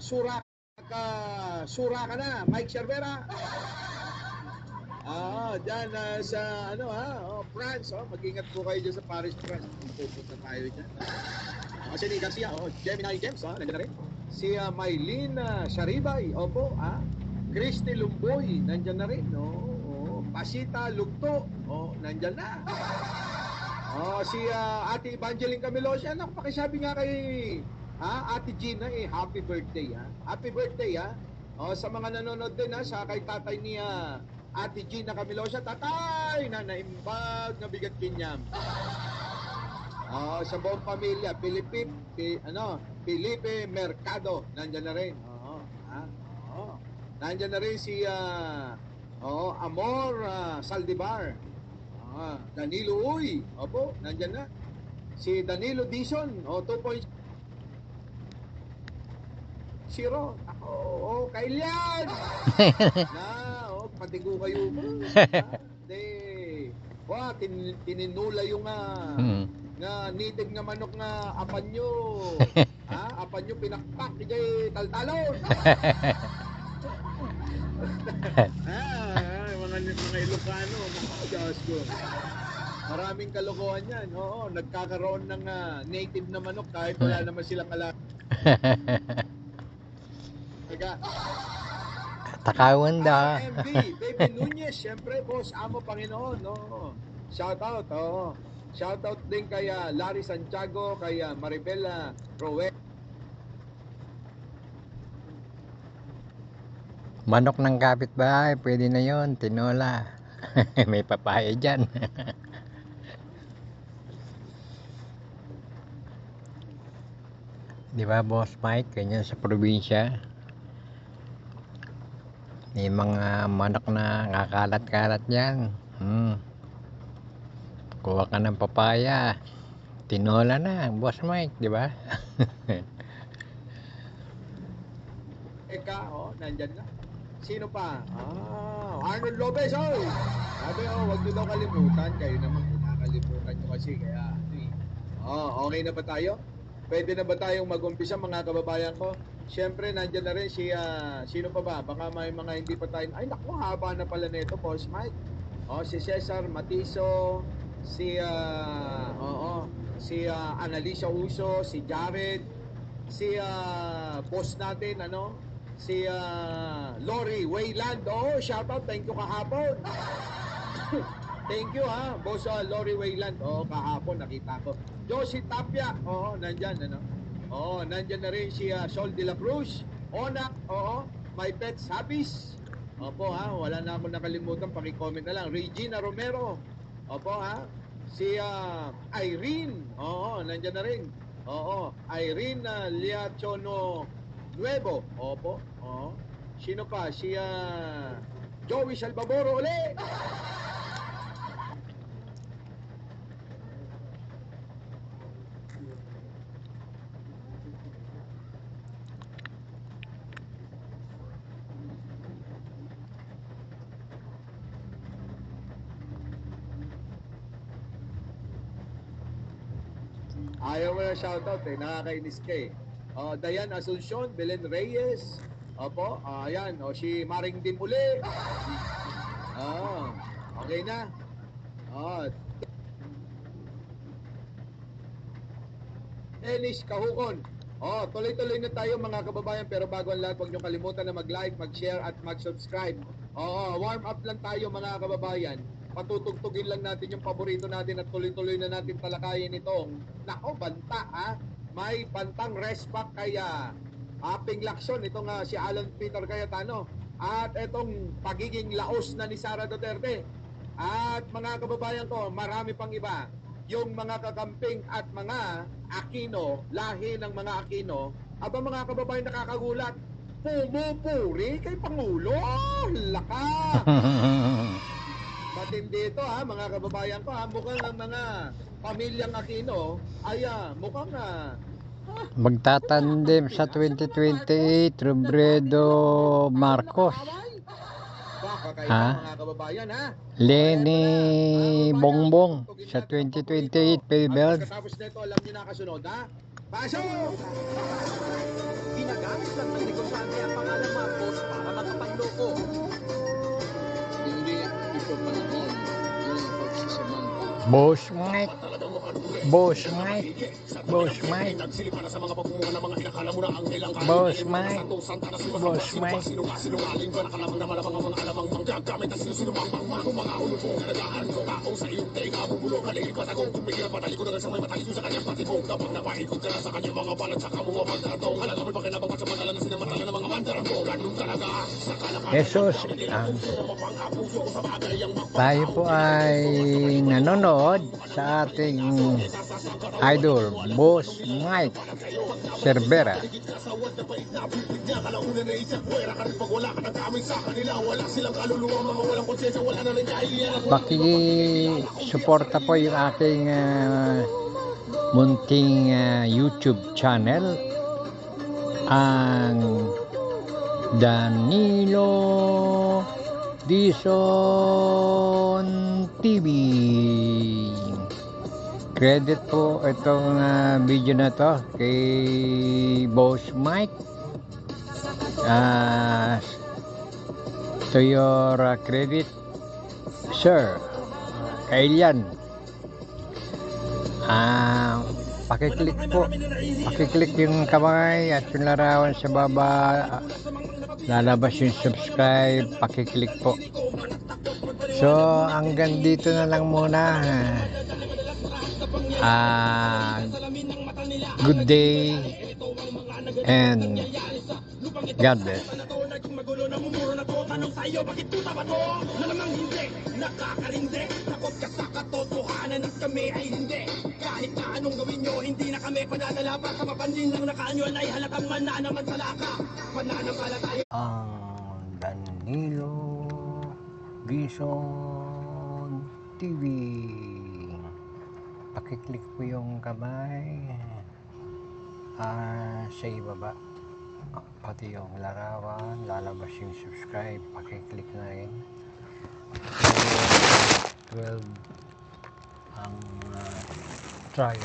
sura ka na, Mike Cervera. Diyan sa France, mag-ingat po kayo dyan sa Paris, France. Pupunta tayo dyan. Si Nick Garcia, Gemini James, nandiyan na rin. Si Maylene Sharibay, opo, Christy Lumboy, nandiyan na rin, Pasita Lugto, nandiyan na. Si Ate Evangeline Camilosian, ako pakisabi nga kay Ate Gina, happy birthday, Happy birthday, sa mga nanonood din, sa kay tatay ni Ate Gina Camilosian, tatay na naimbag na bigat kinyam. Sa buong pamilya, Felipe Mercado, nandiyan na rin. Nandiyan na rin si Amor Saldivar. Danilo Uy, opo, nandiyan na. Si Danilo Dizon, 2.0. Kailian! Patigo kayo mo. Tininula yung nga nitig nga manok nga apan nyo. Apan nyo pinakpak, kaya taltalon. Mga Ilocano, Diyos ko. Maraming kalokohan yan. Nagkakaroon ng native na manok kahit wala naman silang alam. Takawan da. MB, Baby Nunez, syempre, boss, amo Panginoon, Shout out, Shout out din kay Larry Santiago, kay Maribel Rowe. Manok ng kapitbahay, pwede na yon, tinola. May papaya dyan. Di ba, Boss Mike? Ganyan sa probinsya. May mga manok na kakalat-kalat yan. Kuha ka ng papaya, tinola na, Boss Mike, di ba? Nandyan na. Sino pa? Arnold Lopez, Sabi, wag nyo daw kalimutan. Kayo naman nakakalimutan nyo kasi. Kaya, okay na ba tayo? Pwede na ba tayong mag-umpisa, mga kababayan ko? Siyempre, nandyan na rin si, sino pa ba? Baka may mga hindi pa tayo. Ay, naku, haba na pala nito, Boss Mike. Si Cesar Matiso, si Annalisa Uso, si Jared, si boss natin, si Lori Wayland. Shoutout, thank you kahapon. Thank you, boss Lori Wayland. Kahapon nakita ko. Josie Tapia, nandyan, nandyan na rin si Sol de la Cruz, Onak, My Pets Habis. Opo, wala na ako nakalimutan, paki-comment na lang. Regina Romero, opo, si Irene, nandyan na rin. Irene Liachono Nuevo, opo, sino pa? Si Joey Salvadoro uli. Ayaw mo na shoutout nakakainis ka Dayan Asuncion, Belen Reyes, opo, ayan, si Maring Dim uli. Okay na. Dennis Kahukon. Tuloy-tuloy na tayo, mga kababayan, pero bago ang lahat, huwag niyong kalimutan na mag-like, mag-share at mag-subscribe. Warm up lang tayo, mga kababayan. Patutugtugin lang natin yung paborito natin at tuloy-tuloy na natin talakayin itong banta, may bantang respack kaya Ping Lacson, itong si Alan Peter Cayetano, at itong pagiging laos na ni Sara Duterte. At mga kababayan ko, marami pang iba. Yung mga kakamping at mga Aquino, lahi ng mga Aquino, mga kababayan nakakagulat, pumupuri kay Pangulo. Laka! Matindi ito, mga kababayan ko, mukhang ang mga pamilyang Aquino ay mukhang magtatandem sa 2028 Robredo Marcos. Mga kababayan, Leni Bongbong sa 2028 Pebbles. Tapos nito, alam niyo na kasunod, Pasok! Ginagamit lang ng negosyante ang pangalang Marcos para makapanloko. Hindi ito panahon ng pagsasamantala. Boss Mike. Boss Mike. Boss Mike. Boss Mike. Boss Mike. Jesus, tayo po ay nanonood sa ating idol, Boss Mike Cervera. Paki-suporta po yung aking munting YouTube channel, ang Danilo Dizon TV. Credit po itong video na to kay Boss Mike. To your credit, sir. Kailian. Pakiclick po. Pakiclick yung kamay at yung larawan sa baba. Lalabas yung subscribe. Pakiclick po. So, hanggang dito na lang muna. Good day and God bless. Tanong sa'yo, bakit tuta ba to? Malamang hindi, nakakarindi. Takot ka sa katotohanan at kami ay hindi. Kahit na anong gawin nyo, hindi na kami panadala. Pa sa mapansin ng nakaanyon ay halatang mananaman sa laka. Pananamala tayo. Ang Danilo Dizon TV. Pakiclick po yung kamay sa ibaba. Pati yung larawan, lalabas yung subscribe, pakiclick na rin. 12 ang trial.